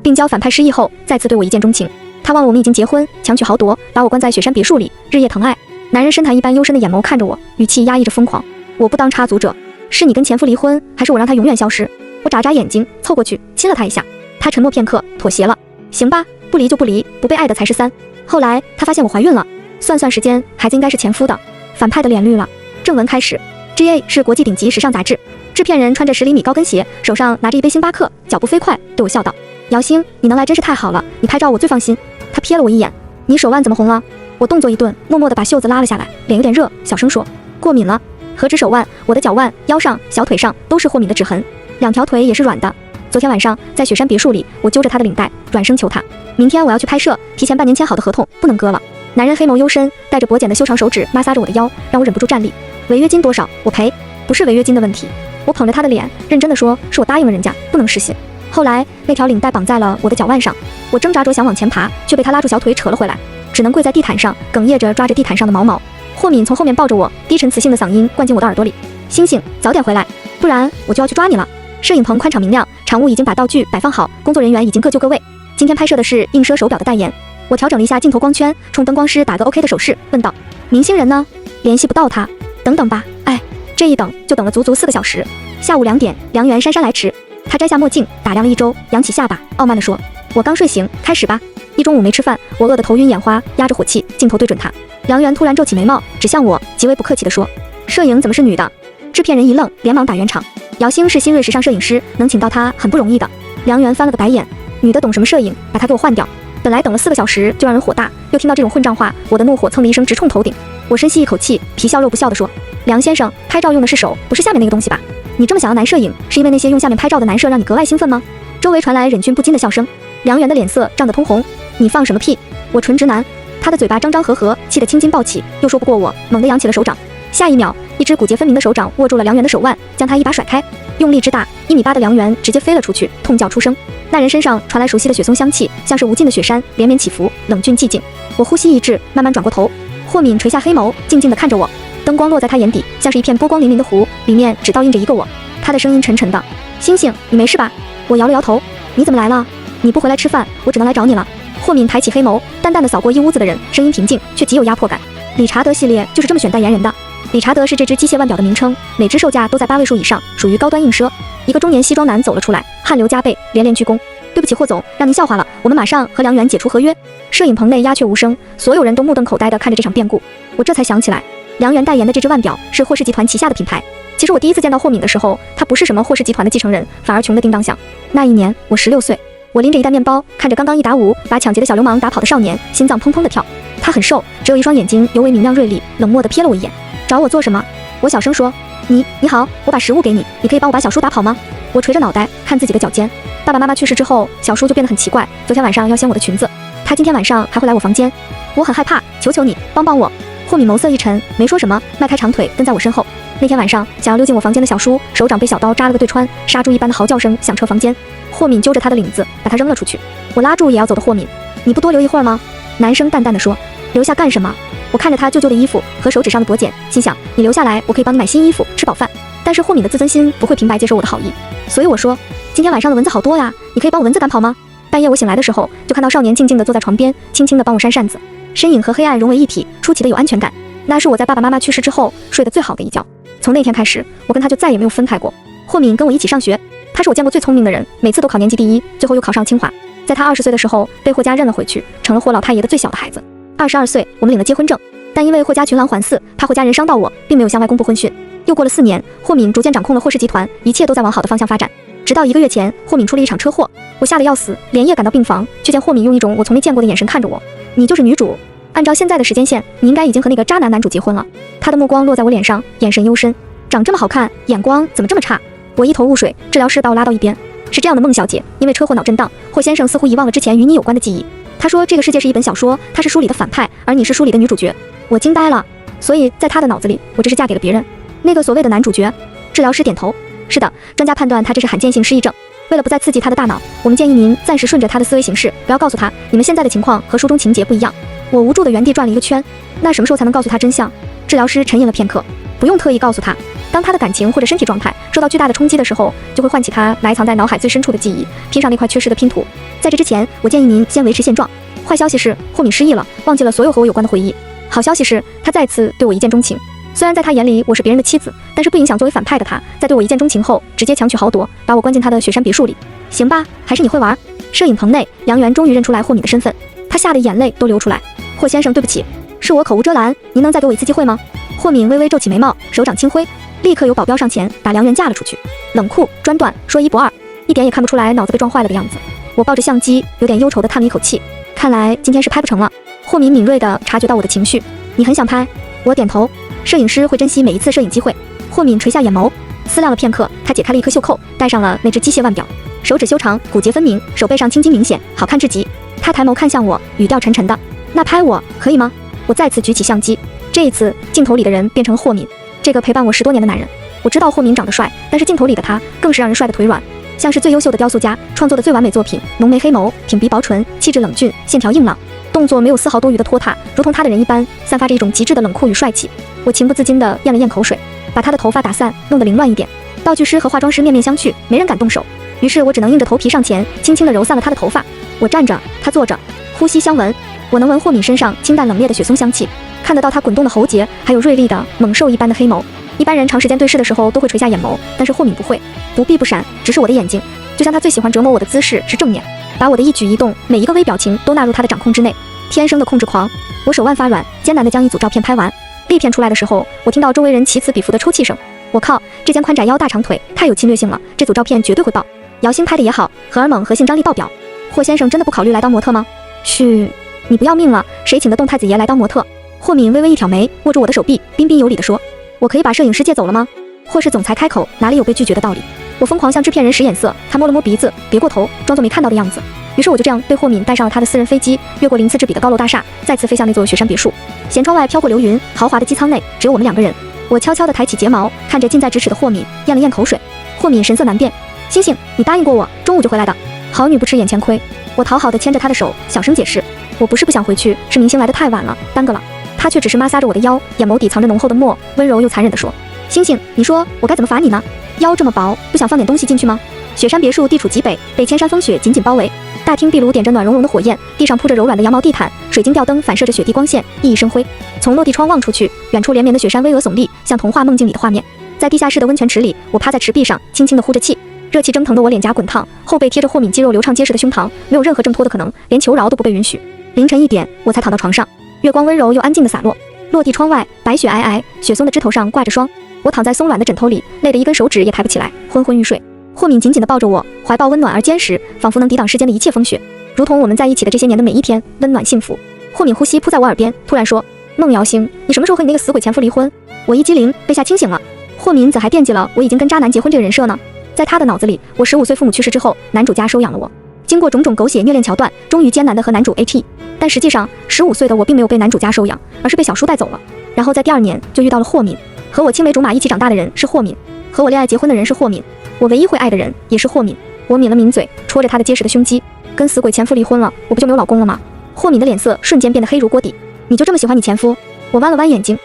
病娇反派失忆后，再次对我一见钟情。他忘了我们已经结婚，强取豪夺，把我关在雪山别墅里，日夜疼爱。男人深潭一般幽深的眼眸看着我，语气压抑着疯狂。我不当插足者，是你跟前夫离婚，还是我让他永远消失？我眨眨眼睛，凑过去亲了他一下。他沉默片刻，妥协了。行吧，不离就不离，不被爱的才是3。后来他发现我怀孕了，算算时间，孩子应该是前夫的。反派的脸绿了。正文开始。GA 是国际顶级时尚杂志，制片人穿着10厘米高跟鞋，手上拿着一杯星巴克，脚步飞快，对我笑道：姚星，你能来真是太好了，你拍照我最放心。他瞥了我一眼，你手腕怎么红了？我动作一顿，默默地把袖子拉了下来，脸有点热，小声说：过敏了。何止手腕，我的脚腕、腰上、小腿上都是豁敏的指痕，2条腿也是软的。昨天晚上在雪山别墅里，我揪着他的领带，软声求他：明天我要去拍摄，提前半年签好的合同不能割了。男人黑眸幽深，带着薄茧的修长手指摩挲着我的腰，让我忍不住站立。违约金多少？我赔。不是违约金的问题。我捧着他的脸，认真地说：是我答应了人家，不能失信。后来那条领带绑在了我的脚腕上，我挣扎着想往前爬，却被他拉住小腿扯了回来，只能跪在地毯上，哽咽着抓着地毯上的毛毛。霍敏从后面抱着我，低沉磁性的嗓音灌进我的耳朵里：星星，早点回来，不然我就要去抓你了。摄影棚宽敞明亮，场务已经把道具摆放好，工作人员已经各就各位。今天拍摄的是映奢手表的代言。我调整了一下镜头光圈，冲灯光师打个 OK 的手势，问道：明星人呢？联系不到他，等等吧。哎，这一等就等了足足4个小时。下午2点，梁元姗姗来迟。他摘下墨镜，打量了一周，扬起下巴，傲慢地说：我刚睡醒，开始吧。一中午没吃饭，我饿得头晕眼花，压着火气，镜头对准他。梁元突然皱起眉毛，指向我，极为不客气地说：摄影怎么是女的？制片人一愣，连忙打圆场：姚星是新锐时尚摄影师，能请到她很不容易的。梁元翻了个白眼：女的懂什么摄影？把她给我换掉。本来等了4个小时就让人火大，又听到这种混账话，我的怒火蹭的一声直冲头顶。我深吸一口气，皮笑肉不笑地说：梁先生，拍照用的是手，不是下面那个东西吧？你这么想要男摄影，是因为那些用下面拍照的男摄让你格外兴奋吗？周围传来忍俊不禁的笑声。梁元的脸色涨得通红：你放什么屁？我纯直男。他的嘴巴张张合合，气得青筋暴起，又说不过我，猛地扬起了手掌。下一秒，一只骨节分明的手掌握住了梁元的手腕，将他一把甩开，用力之大，1.8米的梁元直接飞了出去，痛叫出声。那人身上传来熟悉的雪松香气，像是无尽的雪山连绵起伏，冷峻寂静。我呼吸一滞，慢慢转过头。霍敏垂下黑眸，静静地看着我，灯光落在他眼底，像是一片波光粼粼的湖，里面只倒映着一个我。他的声音沉沉的：星星，你没事吧？我摇了摇头。你怎么来了？你不回来吃饭，我只能来找你了。霍敏抬起黑眸，淡淡的扫过一屋子的人，声音平静，却极有压迫感。理查德系列就是这么选代言人的。理查德是这只机械腕表的名称，每只售价都在8位数以上，属于高端硬奢。一个中年西装男走了出来，汗流浃背，连连鞠躬：对不起，霍总，让您笑话了，我们马上和梁元解除合约。摄影棚内鸦雀无声，所有人都目瞪口呆地看着这场变故。我这才想起来，梁元代言的这只腕表是霍氏集团旗下的品牌。其实我第一次见到霍敏的时候，他不是什么霍氏集团的继承人，反而穷得叮当响。那一年我16岁，我拎着一袋面包，看着刚刚1打5把抢劫的小流氓打跑的少年，心脏砰砰地跳。他很瘦，只有一双眼睛尤为明亮锐利，冷漠地瞥了我一眼。找我做什么？我小声说：你好，我把食物给你，你可以帮我把小叔打跑吗？我垂着脑袋看自己的脚尖。爸爸妈妈去世之后，小叔就变得很奇怪，昨天晚上要掀我的裙子，他今天晚上还会来我房间，我很害怕，求求你帮帮我。霍敏眸色一沉，没说什么，迈开长腿跟在我身后。那天晚上想要溜进我房间的小叔，手掌被小刀扎了个对穿，杀猪一般的嚎叫声响彻房间。霍敏揪着他的领子，把他扔了出去。我拉住也要走的霍敏：你不多留一会儿吗？男生淡淡的说：留下干什么？我看着他旧旧的衣服和手指上的薄茧，心想：你留下来，我可以帮你买新衣服，吃饱饭。但是霍敏的自尊心不会平白接受我的好意，所以我说：今天晚上的蚊子好多呀，你可以帮我蚊子赶跑吗？半夜我醒来的时候，就看到少年静静地坐在床边，轻轻地帮我扇扇子，身影和黑暗融为一体，出奇的有安全感。那是我在爸爸妈妈去世之后睡得最好的一觉。从那天开始，我跟他就再也没有分开过。霍敏跟我一起上学，他是我见过最聪明的人，每次都考年级第1，最后又考上清华。在他20岁的时候，被霍家认了回去，成了霍老太爷的最小的孩子。22岁，我们领了结婚证，但因为霍家群狼环伺，怕霍家人伤到我，并没有向外公布婚讯。又过了4年，霍敏逐渐掌控了霍氏集团，一切都在往好的方向发展。直到1个月前，霍敏出了一场车祸，我吓得要死，连夜赶到病房，却见霍敏用一种我从没见过的眼神看着我：你就是女主。按照现在的时间线，你应该已经和那个渣男男主结婚了。他的目光落在我脸上，眼神幽深：长这么好看，眼光怎么这么差？我一头雾水，治疗师把我拉到一边：是这样的，孟小姐，因为车祸脑震荡，霍先生似乎遗忘了之前与你有关的记忆。他说这个世界是一本小说，他是书里的反派，而你是书里的女主角。我惊呆了，所以在他的脑子里，我这是嫁给了别人。那个所谓的男主角。治疗师点头：是的，专家判断他这是罕见性失忆症。为了不再刺激他的大脑，我们建议您暂时顺着他的思维形式，不要告诉他你们现在的情况和书中情节不一样。我无助的原地转了一个圈，那什么时候才能告诉他真相？治疗师沉吟了片刻：不用特意告诉他，当他的感情或者身体状态受到巨大的冲击的时候，就会唤起他埋藏在脑海最深处的记忆，拼上那块缺失的拼图。在这之前，我建议您先维持现状。坏消息是，霍敏失忆了，忘记了所有和我有关的回忆。好消息是，他再次对我一见钟情。虽然在他眼里我是别人的妻子，但是不影响作为反派的他，在对我一见钟情后，直接强取豪夺，把我关进他的雪山别墅里。行吧，还是你会玩。摄影棚内，梁元终于认出来霍敏的身份，他吓得眼泪都流出来。霍先生，对不起，是我口无遮拦，您能再给我一次机会吗？霍敏微微皱起眉毛，手掌轻挥，立刻有保镖上前把梁元架了出去。冷酷专断，说一不二，一点也看不出来脑子被撞坏了的样子。我抱着相机，有点忧愁地叹了一口气，看来今天是拍不成了。霍敏敏锐地察觉到我的情绪，你很想拍？我点头。摄影师会珍惜每一次摄影机会。霍敏垂下眼眸，思量了片刻，他解开了一颗袖扣，戴上了那只机械腕表，手指修长，骨节分明，手背上青筋明显，好看至极。他抬眸看向我，语调沉沉的：那拍我可以吗？我再次举起相机，这一次镜头里的人变成了霍敏，这个陪伴我10多年的男人。我知道霍敏长得帅，但是镜头里的他更是让人帅得腿软，像是最优秀的雕塑家创作的最完美作品，浓眉黑眸，挺鼻薄唇，气质冷峻，线条硬朗，动作没有丝毫多余的拖沓，如同他的人一般，散发着一种极致的冷酷与帅气。我情不自禁地咽了咽口水，把他的头发打散，弄得凌乱一点。道具师和化妆师面面相觑，没人敢动手，于是我只能硬着头皮上前，轻轻地揉散了他的头发。我站着，他坐着，呼吸相闻，我能闻霍敏身上清淡冷冽的雪松香气，看得到他滚动的喉结，还有锐利的猛兽一般的黑眸。一般人长时间对视的时候都会垂下眼眸，但是霍敏不会，不避不闪，直视我的眼睛，就像他最喜欢折磨我的姿势是正面，把我的一举一动，每一个微表情都纳入他的掌控之内。天生的控制狂，我手腕发软，艰难地将一组照片拍完。立片出来的时候，我听到周围人起此彼伏的抽泣声。我靠，这件宽窄腰大长腿太有侵略性了，这组照片绝对会爆。姚星拍的也好，荷尔蒙和性张力爆表。霍先生真的不考虑来当模特吗？嘘，你不要命了？谁请的动太子爷来当模特？霍敏微微一挑眉，握住我的手臂，彬彬有礼地说：我可以把摄影师借走了吗？霍氏总裁开口，哪里有被拒绝的道理？我疯狂向制片人使眼色，他摸了摸鼻子，别过头，装作没看到的样子。于是我就这样被霍敏带上了他的私人飞机，越过鳞次栉比的高楼大厦，再次飞向那座雪山别墅。舷窗外飘过流云，豪华的机舱内只有我们2个人。我悄悄地抬起睫毛，看着近在咫尺的霍敏，咽了咽口水。霍敏神色难辨，星星，你答应过我中午就回来的，好女不吃眼前亏。我讨好地牵着他的手，小声解释，我不是不想回去，是明星来得太晚了，耽搁了。他却只是摩挲着我的腰，眼眸底藏着浓厚的墨，温柔又残忍地说：星星，你说我该怎么罚你呢？腰这么薄，不想放点东西进去吗？雪山别墅地处极北，被千山风雪紧紧包围。大厅壁炉点着暖融融的火焰，地上铺着柔软的羊毛地毯，水晶吊灯反射着雪地光线，熠熠生辉。从落地窗望出去，远处连绵的雪山巍峨耸立，像童话梦境里的画面。在地下室的温泉池里，我趴在池壁上，轻轻地呼着气，热气蒸腾的我脸颊滚烫，后背贴着霍敏肌肉流畅结实的胸膛，没有任何挣脱的可能，连求饶都不被允许。凌晨1点，我才躺到床上，月光温柔又安静地洒落。落地窗外，白雪皑皑，雪松的枝头上挂着霜。我躺在松软的枕头里，累得一根手指也抬不起来，昏昏欲睡。霍敏紧紧地抱着我，怀抱温暖而坚实，仿佛能抵挡世间的一切风雪，如同我们在一起的这些年的每一天，温暖幸福。霍敏呼吸扑在我耳边，突然说：孟瑶星，你什么时候和你那个死鬼前夫离婚？我一激灵，被吓清醒了。霍敏怎还惦记了我已经跟渣男结婚这个人设呢？在他的脑子里，我15岁父母去世之后，男主家收养了我，经过种种狗血虐恋桥段，终于艰难地和男主 AT。但实际上，15岁的我并没有被男主家收养，而是被小叔带走了。然后在第2年就遇到了霍敏，和我青梅竹马一起长大的人是霍敏，和我恋爱结婚的人是霍敏，我唯一会爱的人也是霍敏。我抿了抿嘴，戳着他的结实的胸肌，跟死鬼前夫离婚了，我不就没有老公了吗？霍敏的脸色瞬间变得黑如锅底。你就这么喜欢你前夫？我弯了弯眼睛，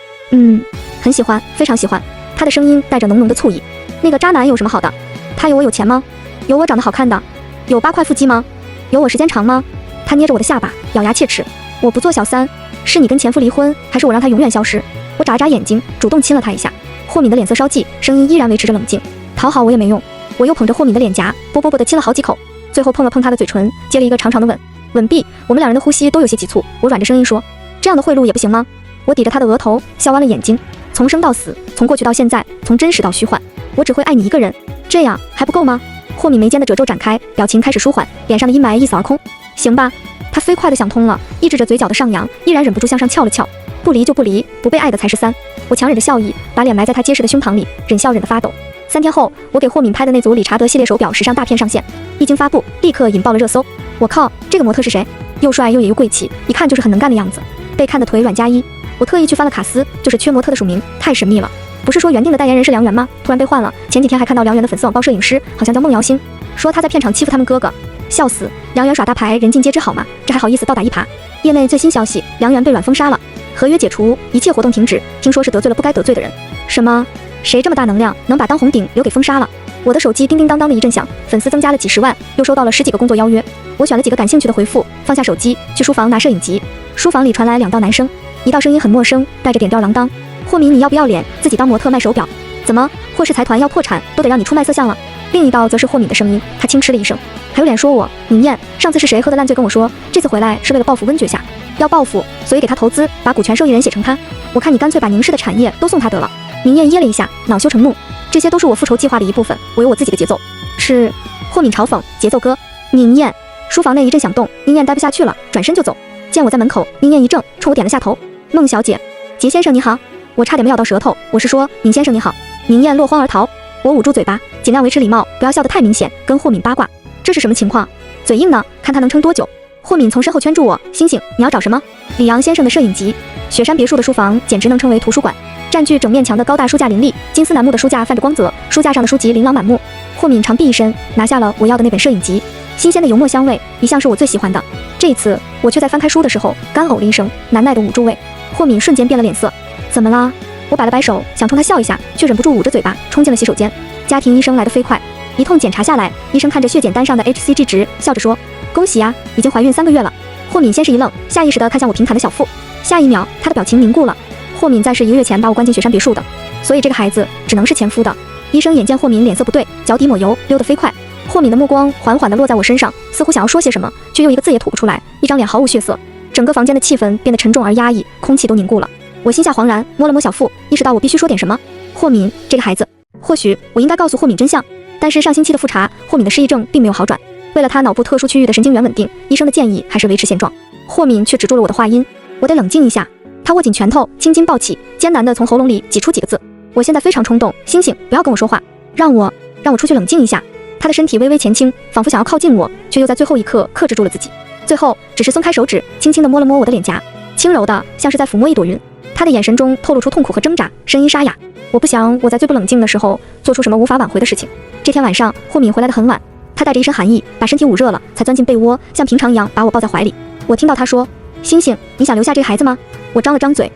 很喜欢，非常喜欢。他的声音带着浓浓的醋意。那个渣男有什么好的？他有我有钱吗？有我长得好看的？有8块腹肌吗？有我时间长吗？他捏着我的下巴，咬牙切齿。我不做小三，是你跟前夫离婚，还是我让他永远消失？我眨眨眼睛，主动亲了他一下。霍敏的脸色稍霁，声音依然维持着冷静。讨好我也没用，我又捧着霍敏的脸颊，啵啵啵地亲了好几口，最后碰了碰他的嘴唇，接了一个长长的吻。吻毕，我们2人的呼吸都有些急促。我软着声音说：这样的贿赂也不行吗？我抵着他的额头，笑弯了眼睛。从生到死，从过去到现在，从真实到虚幻，我只会爱你一个人，这样还不够吗？霍敏眉间的褶皱展开，表情开始舒缓，脸上的阴霾一扫而空。行吧。他飞快地想通了，抑制着嘴角的上扬，依然忍不住向上翘了翘。不离就不离，不被爱的才是3。我强忍着笑意，把脸埋在他结实的胸膛里，忍笑忍得发抖。3天后，我给霍敏拍的那组理查德系列手表时尚大片上线，一经发布，立刻引爆了热搜。我靠，这个模特是谁？又帅又野又贵气，一看就是很能干的样子。被看的腿软加1。我特意去翻了卡斯，就是缺模特的署名，太神秘了。不是说原定的代言人是梁元吗？突然被换了。前几天还看到梁元的粉丝网曝摄影师，好像叫孟瑶星，说他在片场欺负他们哥哥。笑死，梁元耍大牌，人尽皆知好吗？这还好意思倒打一耙？业内最新消息，梁元被软封杀了，合约解除，一切活动停止，听说是得罪了不该得罪的人。什么？谁这么大能量，能把当红顶留给封杀了？我的手机叮叮当当的一阵响，粉丝增加了几十万，又收到了10几个工作邀约。我选了几个感兴趣的回复，放下手机，去书房拿摄影集。书房里传来2道男生，一道声音很陌生，带着点吊郎当：霍敏，你要不要脸？自己当模特卖手表，怎么霍氏财团要破产，都得让你出卖色相了？另一道则是霍敏的声音，他轻嗤了一声，还有脸说我？明艳，上次是谁喝的烂醉跟我说，这次回来是为了报复温爵下，要报复，所以给他投资，把股权受益人写成他。我看你干脆把宁氏的产业都送他得了。明艳噎了一下，恼羞成怒，这些都是我复仇计划的一部分，我有我自己的节奏。是霍敏嘲讽，节奏哥。宁艳。书房内一阵响动，宁艳待不下去了，转身就走。见我在门口，宁艳一怔，冲我点了下头。孟小姐。杰先生你好。我差点没咬到舌头，我是说宁先生你好。宁艳落荒而逃。我捂住嘴巴，尽量维持礼貌，不要笑得太明显，跟霍敏八卦。这是什么情况？嘴硬呢，看他能撑多久。霍敏从身后圈住我，星星，你要找什么？李阳先生的摄影集。雪山别墅的书房简直能称为图书馆，占据整面墙的高大书架林立，金丝楠木的书架泛着光泽，书架上的书籍琳琅满目。霍敏长臂一伸，拿下了我要的那本摄影集，新鲜的油墨香味一向是我最喜欢的。这一次我却在翻开书的时候干呕了一声，难耐的捂住胃。霍敏瞬间变了脸色，怎么啦？我摆了摆手，想冲他笑一下，却忍不住捂着嘴巴，冲进了洗手间。家庭医生来得飞快，一通检查下来，医生看着血检单上的 HCG 值，笑着说：“恭喜呀，已经怀孕3个月了。”霍敏先是一愣，下意识地看向我平坦的小腹，下一秒他的表情凝固了。霍敏在是1个月前把我关进雪山别墅的，所以这个孩子只能是前夫的。医生眼见霍敏脸色不对，脚底抹油，溜得飞快。霍敏的目光缓缓地落在我身上，似乎想要说些什么，却又一个字也吐不出来，一张脸毫无血色。整个房间的气氛变得沉重而压抑，空气都凝固了。我心下惶然，摸了摸小腹，意识到我必须说点什么。霍敏，这个孩子，或许我应该告诉霍敏真相，但是上星期的复查，霍敏的失忆症并没有好转。为了他脑部特殊区域的神经元稳定，医生的建议还是维持现状。霍敏却止住了我的话音，我得冷静一下。他握紧拳头，青筋暴起，艰难地从喉咙里挤出几个字：我现在非常冲动，星星，不要跟我说话，让我出去冷静一下。他的身体微微前倾，仿佛想要靠近我，却又在最后一刻克制住了自己。最后只是松开手指，轻轻地摸了摸我的脸颊，轻柔的像是在抚摸一朵云。他的眼神中透露出痛苦和挣扎，声音沙哑：我不想我在最不冷静的时候做出什么无法挽回的事情。这天晚上，霍敏回来得很晚，他带着一身寒意，把身体捂热了，才钻进被窝，像平常一样把我抱在怀里。我听到他说：星星，你想留下这个孩子吗？我张了张嘴，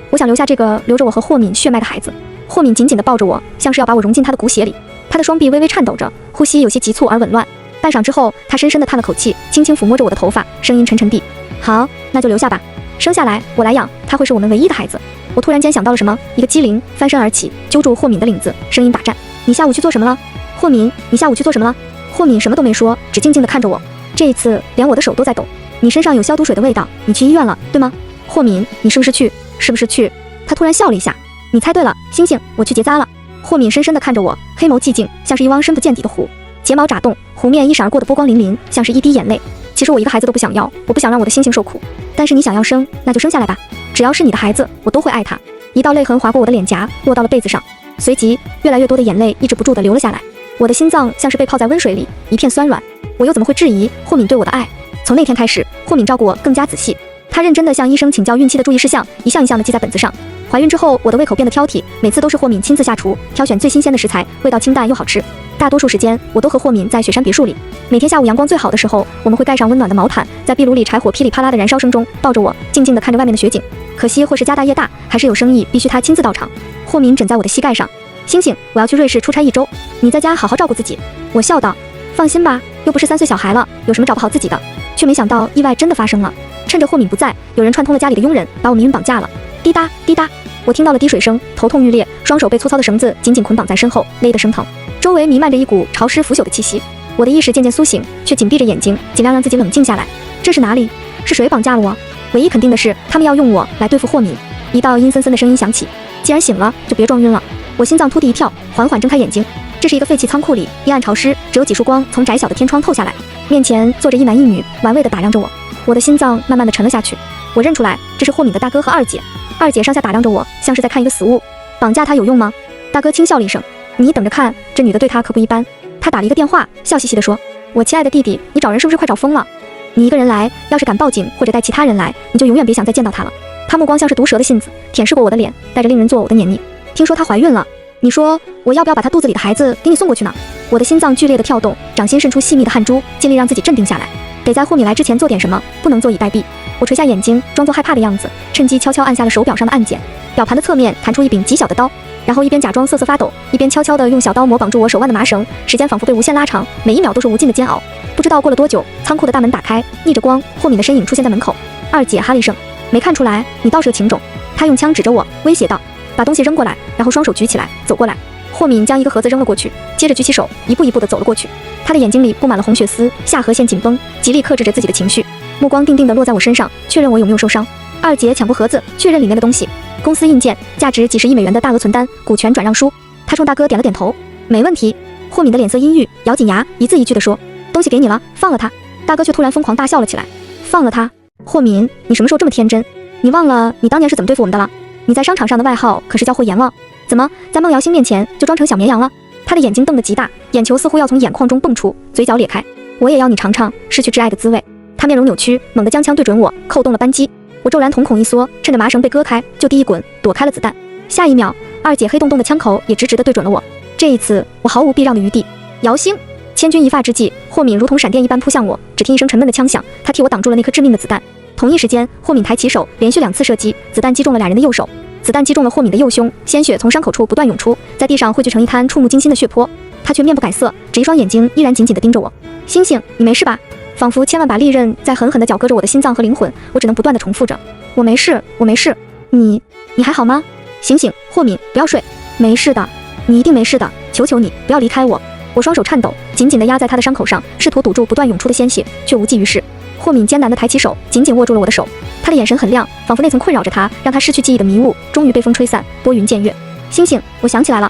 我想留下这个留着我和霍敏血脉的孩子。霍敏紧紧地抱着我，像是要把我融进他的骨血里。他的双臂微微颤抖着，呼吸有些急促而紊乱。半晌之后，他深深地叹了口气，轻轻抚摸着我的头发，声音沉沉地：好，那就留下吧。生下来我来养，他会是我们唯一的孩子。我突然间想到了什么，一个机灵，翻身而起，揪住霍敏的领子，声音打颤：你下午去做什么了？霍敏，你下午去做什么了？霍敏什么都没说，只静静地看着我。这一次连我的手都在抖。你身上有消毒水的味道，你去医院了，对吗？霍敏，你是不是去？他突然笑了一下。你猜对了，星星，我去结扎了。霍敏深深地看着我，黑眸寂静，像是一汪深不见底的湖，睫毛眨动，湖面一闪而过的波光粼粼，像是一滴眼泪。其实我一个孩子都不想要，我不想让我的星星受苦，但是你想要生，那就生下来吧，只要是你的孩子，我都会爱他。一道泪痕划过我的脸颊，落到了被子上，随即越来越多的眼泪抑制不住地流了下来。我的心脏像是被泡在温水里，一片酸软。我又怎么会质疑霍敏对我的爱？从那天开始，霍敏照顾我更加仔细，他认真地向医生请教孕期的注意事项，一项一项地记在本子上。怀孕之后，我的胃口变得挑剔，每次都是霍敏亲自下厨，挑选最新鲜的食材，味道清淡又好吃。大多数时间，我都和霍敏在雪山别墅里。每天下午阳光最好的时候，我们会盖上温暖的毛毯，在壁炉里柴火噼里啪啦的燃烧声中，抱着我，静静地看着外面的雪景。可惜或是家大业大，还是有生意必须他亲自到场。霍敏枕在我的膝盖上：星星，我要去瑞士出差1周，你在家好好照顾自己。我笑道：放心吧，又不是3岁小孩了，有什么找不好自己的。却没想到意外真的发生了。趁着霍敏不在，有人串通了家里的佣人，把我们绑架了。滴答滴答，我听到了滴水声，头痛欲裂，双手被粗糙的绳子紧紧捆绑在身后，勒得生疼。周围弥漫着一股潮湿腐朽的气息，我的意识渐渐苏醒，却紧闭着眼睛，尽量让自己冷静下来。这是哪里？是谁绑架了我？唯一肯定的是，他们要用我来对付霍敏。一道阴森森的声音响起：既然醒了，就别撞晕了。我心脏突地一跳，缓缓睁开眼睛。这是一个废弃仓库里，阴暗潮湿，只有几束光从窄小的天窗透下来。面前坐着一男一女，玩味地打量着我。我的心脏慢慢地沉了下去。我认出来，这是霍敏的大哥和二姐。二姐上下打量着我，像是在看一个死物。绑架他有用吗？大哥轻笑了一声：你等着看，这女的对他可不一般。他打了一个电话，笑嘻嘻地说：我亲爱的弟弟，你找人是不是快找疯了？你一个人来，要是敢报警或者带其他人来，你就永远别想再见到他了。他目光像是毒蛇的信子，舔舐过我的脸，带着令人作呕的黏腻。听说她怀孕了，你说我要不要把她肚子里的孩子给你送过去呢？我的心脏剧烈的跳动，掌心渗出细密的汗珠，尽力让自己镇定下来。得在霍敏来之前做点什么，不能坐以待毙。我垂下眼睛，装作害怕的样子，趁机悄悄按下了手表上的按键，表盘的侧面弹出一柄极小的刀。然后一边假装瑟瑟发抖，一边悄悄地用小刀模绑住我手腕的麻绳，时间仿佛被无限拉长，每一秒都是无尽的煎熬。不知道过了多久，仓库的大门打开，逆着光，霍敏的身影出现在门口。二姐哈了一声，没看出来，你倒是个情种。她用枪指着我，威胁道：“把东西扔过来。”然后双手举起来，走过来。霍敏将一个盒子扔了过去，接着举起手，一步一步地走了过去。他的眼睛里布满了红血丝，下颌线紧绷，极力克制着自己的情绪，目光定定地落在我身上，确认我有没有受伤。二姐抢过盒子，确认里面的东西，公司印件，价值几十亿美元的大额存单，股权转让书。他冲大哥点了点头，没问题。霍敏的脸色阴郁，咬紧牙，一字一句地说：“东西给你了，放了他。”大哥却突然疯狂大笑了起来：“放了他？霍敏，你什么时候这么天真？你忘了你当年是怎么对付我们的了？你在商场上的外号可是叫霍阎王，怎么在孟瑶星面前就装成小绵羊了？”他的眼睛瞪得极大，眼球似乎要从眼眶中蹦出，嘴角咧开。我也要你尝尝失去挚爱的滋味。他面容扭曲，猛地将枪对准我，扣动了扳机。我骤然瞳孔一缩，趁着麻绳被割开，就地一滚，躲开了子弹。下一秒，二姐黑洞洞的枪口也直直地对准了我。这一次，我毫无避让的余地。瑶星，千钧一发之际，霍敏如同闪电一般扑向我，只听一声沉闷的枪响，他替我挡住了那颗致命的子弹。同一时间，霍敏抬起手，连续2次射击，子弹击中了俩人的右手。子弹击中了霍敏的右胸，鲜血从伤口处不断涌出，在地上汇聚成一滩触目惊心的血泊。他却面不改色，只一双眼睛依然紧紧地盯着我。星星，你没事吧？仿佛千万把利刃在狠狠地绞割着我的心脏和灵魂，我只能不断地重复着：我没事，我没事。你还好吗？醒醒，霍敏，不要睡。没事的，你一定没事的，求求你不要离开我。我双手颤抖，紧紧地压在他的伤口上，试图堵住不断涌出的鲜血，却无济于事。霍敏艰难地抬起手，紧紧握住了我的手，他的眼神很亮，仿佛那层困扰着他，让他失去记忆的迷雾，终于被风吹散，拨云见月。星星，我想起来了，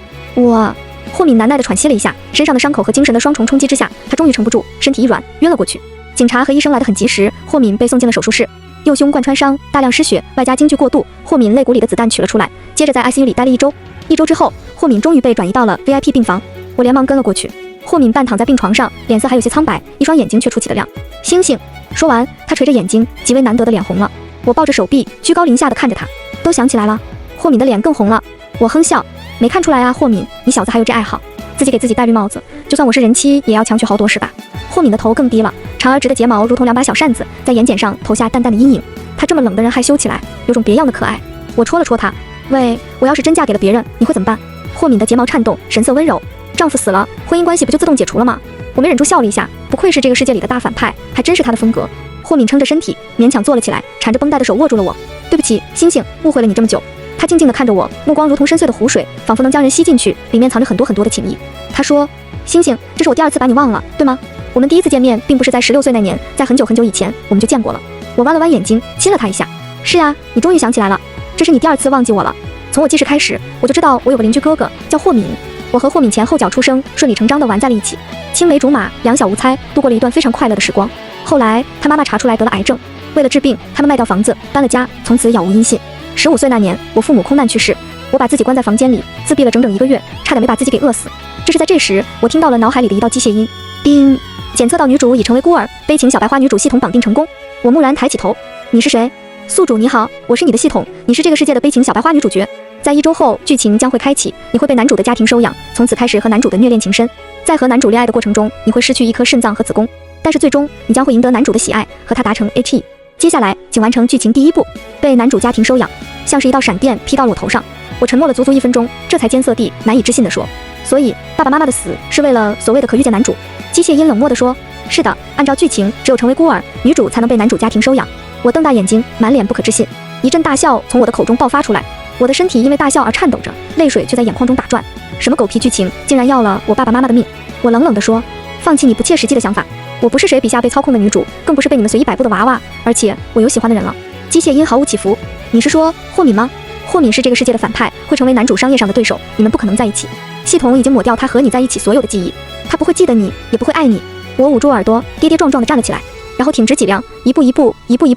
霍敏难耐地喘息了一下，身上的伤口和精神的双重冲击之下，他终于撑不住，身体一软，晕了过去。警察和医生来得很及时，霍敏被送进了手术室，右胸贯穿伤，大量失血，外加惊惧过度，霍敏肋骨里的子弹取了出来，接着在 ICU 里待了1周。1周之后，霍敏终于被转移到了 VIP 病房，我连忙跟了过去。霍敏半躺在病床上，脸色还有些苍白，一双眼睛却出奇的亮。星星，说完，他垂着眼睛，极为难得的脸红了。我抱着手臂，居高临下的看着他，都想起来了。霍敏的脸更红了。我哼笑，没看出来啊，霍敏，你小子还有这爱好，自己给自己戴绿帽子，就算我是人妻，也要强取豪夺是吧？霍敏的头更低了，长而直的睫毛如同2把小扇子，在眼睑上投下淡淡的阴影。他这么冷的人害羞起来，有种别样的可爱。我戳了戳他，喂，我要是真嫁给了别人，你会怎么办？霍敏的睫毛颤动，神色温柔。丈夫死了，婚姻关系不就自动解除了吗？我没忍住笑了一下，不愧是这个世界里的大反派，还真是他的风格。霍敏撑着身体，勉强坐了起来，缠着绷带的手握住了我。对不起，星星，误会了你这么久。他静静地看着我，目光如同深邃的湖水，仿佛能将人吸进去，里面藏着很多很多的情谊。他说：“星星，这是我第2次把你忘了，对吗？我们第1次见面并不是在16岁那年，在很久很久以前我们就见过了。”我弯了弯眼睛，亲了他一下。是呀，你终于想起来了，这是你第2次忘记我了。从我记事开始，我就知道我有个邻居哥哥叫霍敏，我和霍敏前后脚出生，顺理成章地玩在了一起，青梅竹马，两小无猜，度过了一段非常快乐的时光。后来他妈妈查出来得了癌症，为了治病，他们卖掉房子，搬了家，从此杳无音信。15岁那年，我父母空难去世，我把自己关在房间里，自闭了整整1个月，差点没把自己给饿死。这是在这时，我听到了脑海里的一道机械音，叮，检测到女主已成为孤儿，悲情小白花女主系统绑定成功。我木然抬起头，你是谁？宿主你好，我是你的系统，你是这个世界的悲情小白花女主角。在1周后，剧情将会开启，你会被男主的家庭收养，从此开始和男主的虐恋情深。在和男主恋爱的过程中，你会失去1颗肾脏和子宫，但是最终你将会赢得男主的喜爱，和他达成 HE。接下来，请完成剧情第1步，被男主家庭收养。像是一道闪电劈到了我头上，我沉默了足足1分钟，这才艰涩地难以置信地说：“所以爸爸妈妈的死是为了所谓的可遇见男主。”机械音冷漠地说：“是的，按照剧情，只有成为孤儿，女主才能被男主家庭收养。”我瞪大眼睛，满脸不可置信，一阵大笑从我的口中爆发出来，我的身体因为大笑而颤抖着，泪水却在眼眶中打转。什么狗屁剧情，竟然要了我爸爸妈妈的命！我冷冷地说：“放弃你不切实际的想法，我不是谁笔下被操控的女主，更不是被你们随意摆布的娃娃，而且我有喜欢的人了。”机械音毫无起伏。你是说霍敏吗？霍敏是这个世界的反派，会成为男主商业上的对手，你们不可能在一起。系统已经抹掉他和你在一起所有的记忆，他不会记得你，也不会爱你。我捂住耳朵，跌跌撞撞地站了起来，然后挺直脊梁，一步一步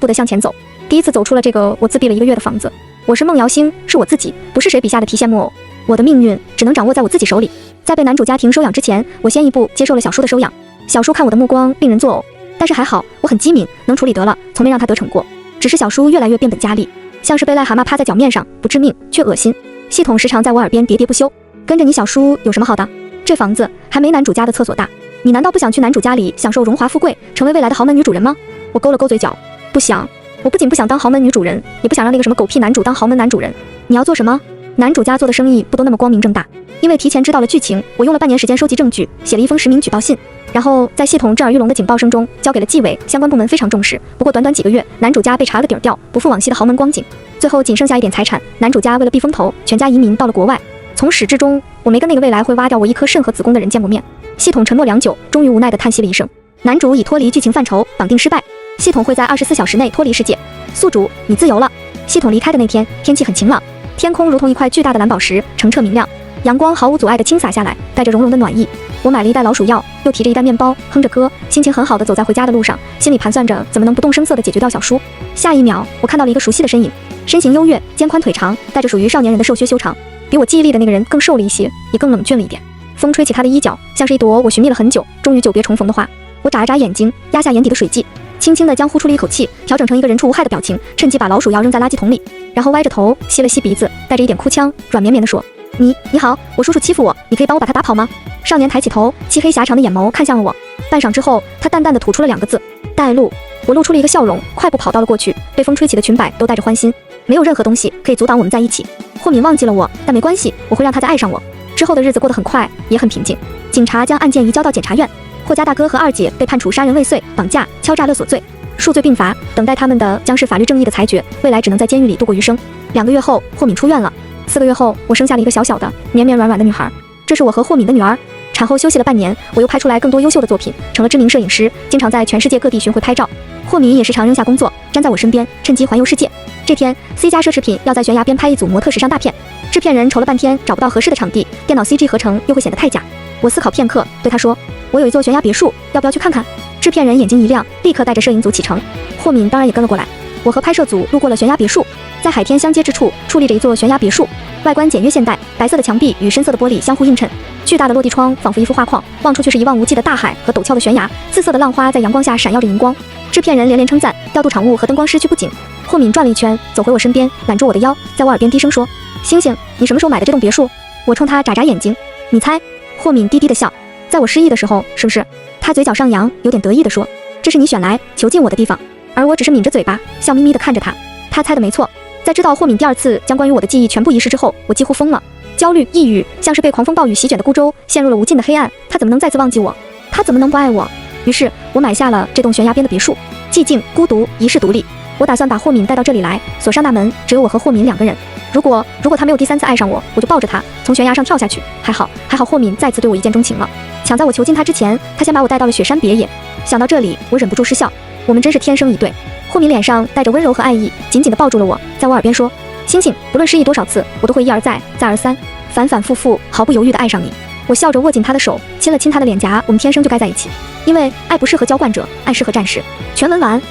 地向前走。第1次走出了这个我自闭了1个月的房子。我是孟瑶星，是我自己，不是谁笔下的提线木偶。我的命运只能掌握在我自己手里。在被男主家庭收养之前，我先一步接受了小叔的收养。小叔看我的目光令人作呕，但是还好，我很机敏，能处理得了，从没让他得逞过。只是小叔越来越变本加厉，像是被癞蛤蟆趴在脚面上，不致命却恶心。系统时常在我耳边喋喋不休，跟着你小叔有什么好的？这房子还没男主家的厕所大，你难道不想去男主家里享受荣华富贵，成为未来的豪门女主人吗？我勾了勾嘴角，不想。我不仅不想当豪门女主人，也不想让那个什么狗屁男主当豪门男主人。你要做什么？男主家做的生意不都那么光明正大？因为提前知道了剧情，我用了半年时间收集证据，写了一封实名举报信，然后在系统震耳欲聋的警报声中交给了纪委，相关部门非常重视。不过短短几个月，男主家被查了个底儿掉，不复往昔的豪门光景，最后仅剩下一点财产。男主家为了避风头，全家移民到了国外。从始至终，我没跟那个未来会挖掉我一颗肾和子宫的人见过面。系统沉默良久，终于无奈地叹息了一声。男主已脱离剧情范畴，绑定失败。系统会在24小时内脱离世界。宿主，你自由了。系统离开的那天，天气很晴朗，天空如同一块巨大的蓝宝石，澄澈明亮。阳光毫无阻碍地倾洒下来，带着融融的暖意。我买了一袋老鼠药，又提着一袋面包，哼着歌，心情很好地走在回家的路上，心里盘算着怎么能不动声色地解决掉小叔。下一秒，我看到了一个熟悉的身影，身形优越，肩宽腿长，带着属于少年人的瘦削修长。比我记忆里的那个人更瘦了一些，也更冷峻了一点。风吹起他的衣角，像是一朵我寻觅了很久，终于久别重逢的花。我眨了眨眼睛，压下眼底的水迹，轻轻地将呼出了一口气，调整成一个人畜无害的表情，趁机把老鼠药扔在垃圾桶里，然后歪着头吸了吸鼻子，带着一点哭腔，软绵绵地说：你好，我叔叔欺负我，你可以帮我把他打跑吗？少年抬起头，漆黑狭长的眼眸看向了我。半晌之后，他淡淡地吐出了2个字：带路。我露出了一个笑容，快步跑到了过去，被风吹起的裙摆都带着欢欣。没有任何东西可以阻挡我们在一起。霍敏忘记了我，但没关系，我会让他再爱上我。之后的日子过得很快，也很平静。警察将案件移交到检察院，霍家大哥和二姐被判处杀人未遂、绑架、敲诈勒索罪，数罪并罚，等待他们的将是法律正义的裁决，未来只能在监狱里度过余生。2个月后，霍敏出院了。4个月后，我生下了一个小小的、绵绵软软的女孩，这是我和霍敏的女儿。产后休息了半年，我又拍出来更多优秀的作品，成了知名摄影师，经常在全世界各地巡回拍照。霍敏也时常扔下工作，站在我身边，趁机环游世界。这天 ，C 家奢侈品要在悬崖边拍一组模特时尚大片，制片人瞅了半天找不到合适的场地，电脑 CG 合成又会显得太假。我思考片刻，对他说：“我有一座悬崖别墅，要不要去看看？”制片人眼睛一亮，立刻带着摄影组启程。霍敏当然也跟了过来。我和拍摄组路过了悬崖别墅，在海天相接之处矗立着一座悬崖别墅，外观简约现代，白色的墙壁与深色的玻璃相互映衬，巨大的落地窗仿佛一幅画框，望出去是一望无际的大海和陡峭的悬崖，四色的浪花在阳光下闪耀着荧光。制片人连连称赞，调度场务和灯光师去不紧。霍敏转了一圈，走回我身边，揽住我的腰，在我耳边低声说：“星星，你什么时候买的这栋别墅？”我冲他眨眨眼睛，你猜？霍敏低低的笑，在我失忆的时候，是不是？他嘴角上扬，有点得意地说：“这是你选来囚禁我的地方。”而我只是抿着嘴巴，笑眯眯地看着他。他猜得没错，在知道霍敏第2次将关于我的记忆全部遗失之后，我几乎疯了，焦虑、抑郁，像是被狂风暴雨席卷的孤舟，陷入了无尽的黑暗。他怎么能再次忘记我？他怎么能不爱我？于是我买下了这栋悬崖边的别墅，寂静、孤独、遗世独立。我打算把霍敏带到这里来，锁上大门，只有我和霍敏2个人。如果他没有第3次爱上我，我就抱着他从悬崖上跳下去。还好霍敏再次对我一见钟情了。抢在我囚禁他之前，他先把我带到了雪山别野。想到这里，我忍不住失笑。我们真是天生一对。霍敏脸上带着温柔和爱意，紧紧地抱住了我，在我耳边说：“星星，不论失忆多少次，我都会一而再，再而三，反反复复，毫不犹豫地爱上你。”我笑着握紧他的手，亲了亲他的脸颊。我们天生就该在一起，因为爱不适合浇灌者，爱适合战士。全文完。